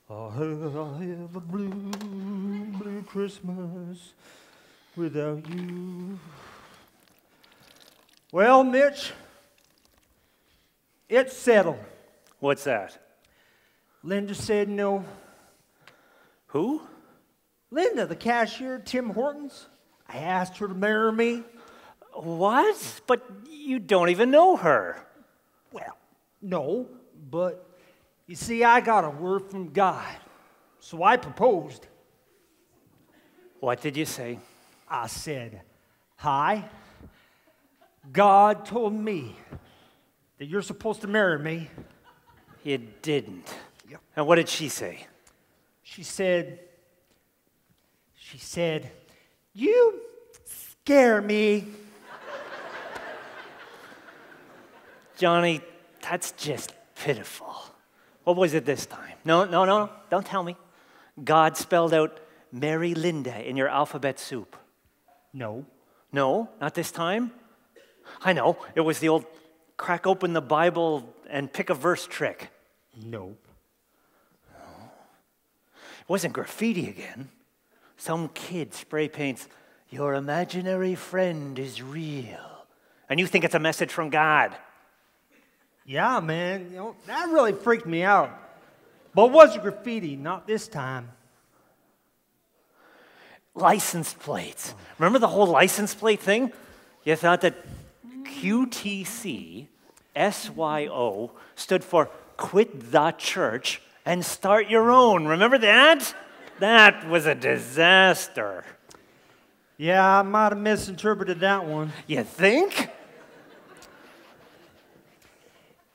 I'll have a blue, blue Christmas without you. Well, Mitch, it's settled. What's that? Linda said no. Who? Linda, the cashier at Tim Hortons. I asked her to marry me. What? But you don't even know her. Well, no, but you see, I got a word from God, so I proposed. What did you say? I said, hi, God told me that you're supposed to marry me. You didn't. Yep. And what did she say? She said, you scare me. Johnny, that's just pitiful. What was it this time? No, don't tell me. God spelled out Mary Linda in your alphabet soup. No. No, not this time. I know, it was the old crack open the Bible and pick a verse trick. Nope. It wasn't graffiti again. Some kid spray paints, your imaginary friend is real. And you think it's a message from God. Yeah, man, that really freaked me out. But it wasn't graffiti, not this time. License plates. Remember the whole license plate thing? You thought that QTC, SYO, stood for quit the church and start your own. Remember that? That was a disaster. Yeah, I might have misinterpreted that one. You think?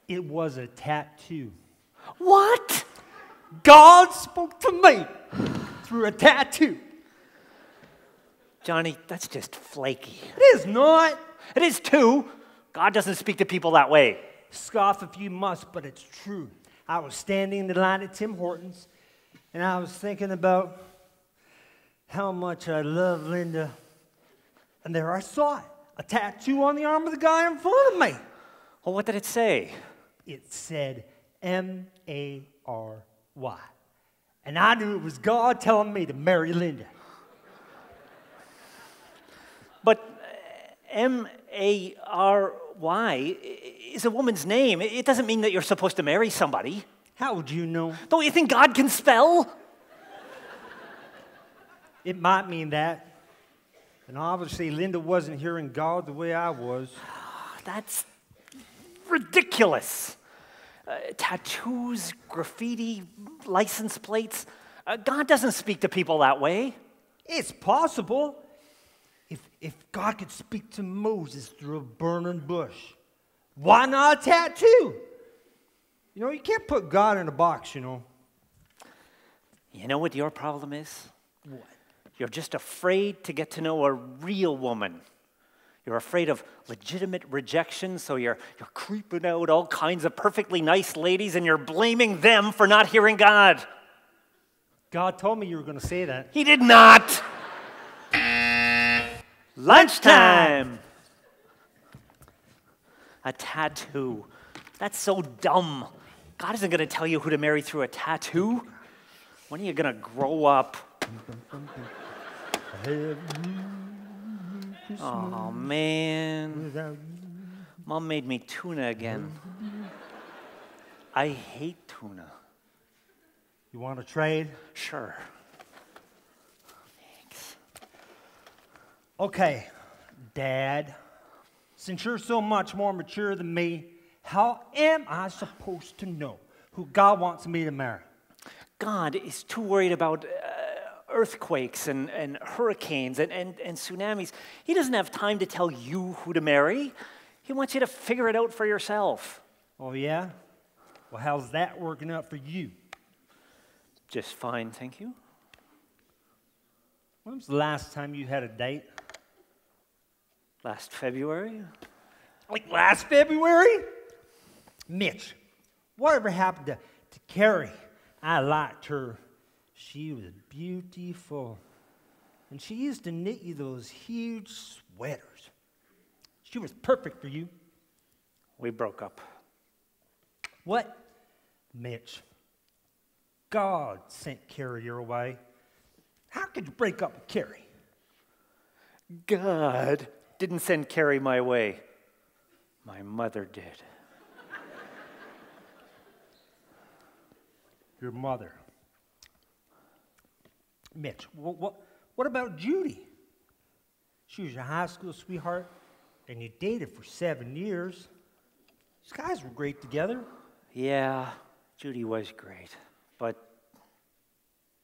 It was a tattoo. What? God spoke to me through a tattoo. Johnny, that's just flaky. It is not. It is too. God doesn't speak to people that way. Scoff if you must, but it's true. I was standing in the line at Tim Hortons, and I was thinking about how much I love Linda. And there I saw it, a tattoo on the arm of the guy in front of me. Well, what did it say? It said M-A-R-Y. And I knew it was God telling me to marry Linda. But M-A-R-Y is a woman's name. It doesn't mean that you're supposed to marry somebody. How would you know? Don't you think God can spell? It might mean that. And obviously, Linda wasn't hearing God the way I was. That's ridiculous. Tattoos, graffiti, license plates. God doesn't speak to people that way. It's possible. If God could speak to Moses through a burning bush, why not a tattoo? You can't put God in a box, You know what your problem is? What? You're just afraid to get to know a real woman. You're afraid of legitimate rejection, so you're creeping out all kinds of perfectly nice ladies and you're blaming them for not hearing God. God told me you were going to say that. He did not. Lunchtime. A tattoo. That's so dumb. God isn't going to tell you who to marry through a tattoo. When are you going to grow up? Oh, man. Mom made me tuna again. I hate tuna. You want to trade? Sure. Thanks. Okay, Dad, since you're so much more mature than me, how am I supposed to know who God wants me to marry? God is too worried about earthquakes and hurricanes and tsunamis. He doesn't have time to tell you who to marry. He wants you to figure it out for yourself. Oh, yeah? Well, how's that working out for you? Just fine, thank you. When was the last time you had a date? Last February? Like last February? Mitch, whatever happened to Currie? I liked her. She was beautiful. And she used to knit you those huge sweaters. She was perfect for you. We broke up. What? Mitch, God sent Currie your way. How could you break up with Currie? God didn't send Currie my way. My mother did. Your mother. Mitch, what about Judy? She was your high school sweetheart, and you dated for 7 years. These guys were great together. Yeah, Judy was great, but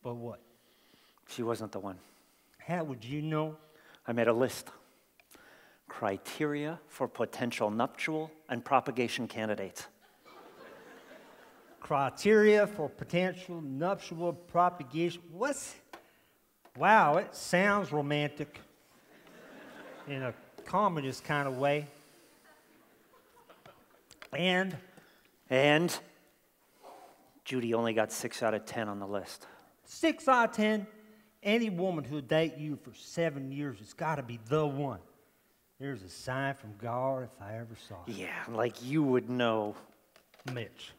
what? she wasn't the one. How would you know? I made a list. Criteria for potential nuptial and propagation candidates. Criteria for potential nuptial propagation. What's... Wow, it sounds romantic in a communist kind of way. And Judy only got 6 out of 10 on the list. 6 out of 10, any woman who'll date you for 7 years has got to be the one. There's a sign from God if I ever saw it. Yeah, like you would know. Mitch,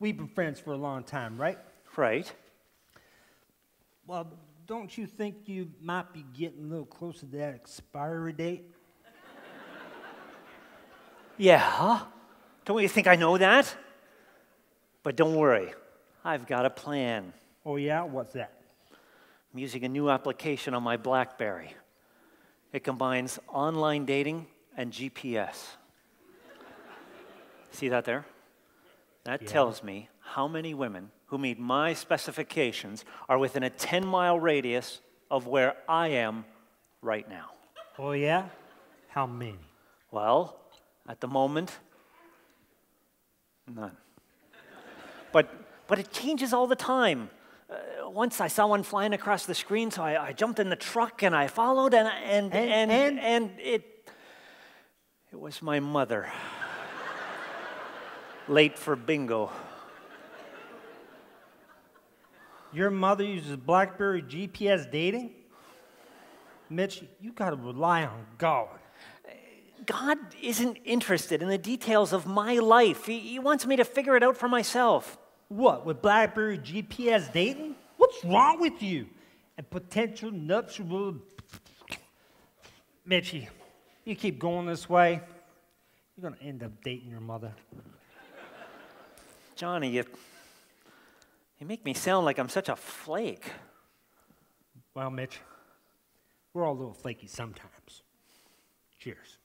we've been friends for a long time, right? Right. Well, don't you think you might be getting a little close to that expiry date? Yeah. Don't you think I know that? But don't worry, I've got a plan. Oh, yeah? What's that? I'm using a new application on my BlackBerry. It combines online dating and GPS. See that there? That tells me how many women who meet my specifications are within a 10-mile radius of where I am right now. Oh, yeah? How many? Well, at the moment, none. But it changes all the time. Once I saw one flying across the screen, so I jumped in the truck and I followed, and it was my mother. Late for bingo. Your mother uses BlackBerry GPS dating? Mitch, you got to rely on God. God isn't interested in the details of my life. He wants me to figure it out for myself. What, with BlackBerry GPS dating? What's wrong with you? And potential nuptial... Mitchie, you keep going this way, you're going to end up dating your mother. Johnny, you make me sound like I'm such a flake. Well, Mitch, we're all a little flaky sometimes. Cheers.